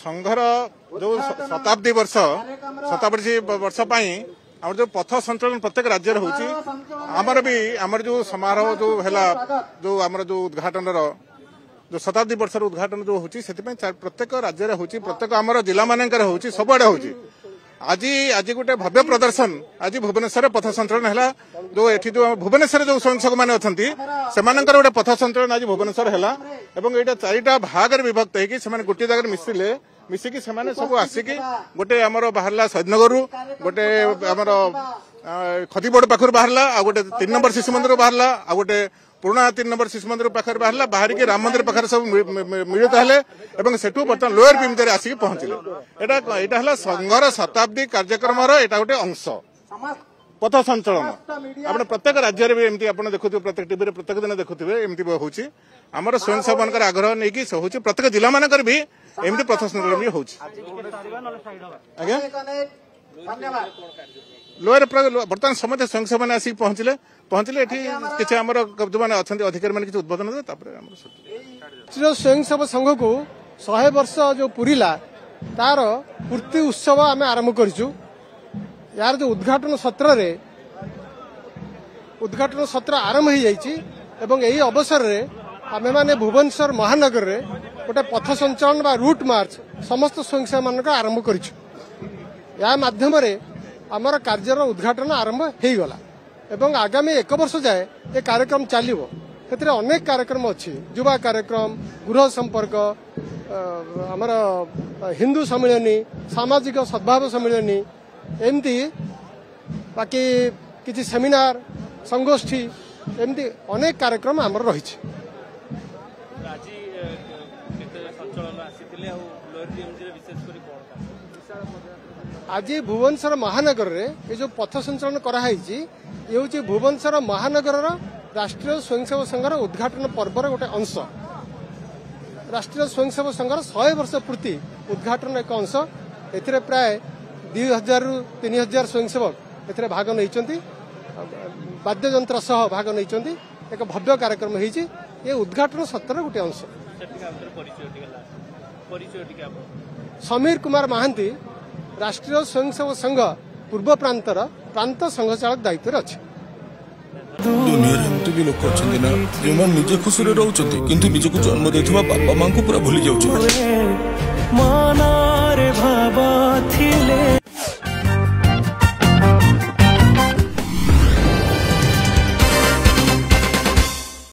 संघर जो शताब्दी वर्ष आम जो पथ संचलन प्रत्येक राज्य होची आमर भी आमर जो समारोह जो है जो आमर जो उद्घाटन जो शताब्दी वर्ष उद्घाटन जो होची प्रत्येक राज्य होची प्रत्येक आमर जिला मानकर होची सबआडे होची आज आज गोटे भव्य प्रदर्शन आज भुवनेश्वर पथ संचलन है जो एठी जो भुवनेश्वर जो स्वयंसेवक मैंने अच्छा गोटे पथ संचलन आज भुवनेश्वर है यहाँ चारिटा भाग विभक्त होगी गोटे जगह मिसिले मिसिकी सब आसिकी गोटे आमर बाहरला सैदनगर गोटे आमर खतीबोर्ड पाखर बाहरला आ गोटे 3 नंबर शिशु मंदिर बाहरला आ गोटे पुराना 3 नंबर शिशु मंदिर पाखर बाहरला बाहर की राम मंदिर पाखर सब मिलित हेले सेठू बर्तमान लोअर बीमते आसिक पहुंचले एटा संघर शताब्दी कार्यक्रम एटा गोटे अंश पथ संचलन आप प्रत्येक राज्य में एमती आप देखुए प्रत्येक टीवी प्रत्येक दिन देखुए एमती होची आमर स्वयंसेवक आग्रह नहीं कि होची प्रत्येक जिला मानकर भी एमती पथ संचलन भी होची लोअर बर्तमान समस्त स्वयंसेवक मैंने आसिक पहुंचले किसी आमर जो मैंने अच्छा अधिकारी मैंने उद्बोधन देते स्वयंसेवक संघ को 100 वर्ष जो पूरीला तार पूर्ति उत्सव आम आरंभ करूँ यार जो उद्घाटन सत्र आरंभ हो जाइए यही अवसर में आम मैंने भुवनेश्वर महानगर रे गोटे पथ संचलन बा रूट मार्च समस्त स्वयंसेवक मान आरंभ कर माध्यम आमर कार्यर उद्घाटन आरंभ हो गला एवं आगामी 1 वर्ष जाए ये कार्यक्रम चलो से अनेक कार्यक्रम अच्छी युवा कार्यक्रम गृह संपर्क आमर हिंदू सम्मिलनी सामाजिक सद्भाव सम्मिलनी एमती बाकी किसी सेमिनार संगोष्ठी एमती अनेक कार्यक्रम आमर रही आज भुवनेश्वर महानगर रे ये जो पथ संचलन कराई ये हूँ भुवनेश्वर महानगर राष्ट्रीय स्वयंसेवक संघर उद्घाटन पर्वर गोटे अंश राष्ट्रीय स्वयंसेवक संघर 100 वर्ष पूर्ति उद्घाटन एक अंश ए प्राय 2000 रु 3000 स्वयंसेवक ए भाग नहीं वाद्ययंत्र सह भाग नहीं एक भव्य कार्यक्रम होती ये उद्घाटन सत्र गोटे अंश समीर कुमार महांती राष्ट्रीय स्वयंसेवक संघ पूर्व प्रांतर प्रांत संघ चालक दायित्व अच्छे दुनिया एमती भी लोक अच्छा ना जो निजे खुशी रोचे किंतु निजक जन्म देथिबा बापा मां को पूरा भूली जाउछ।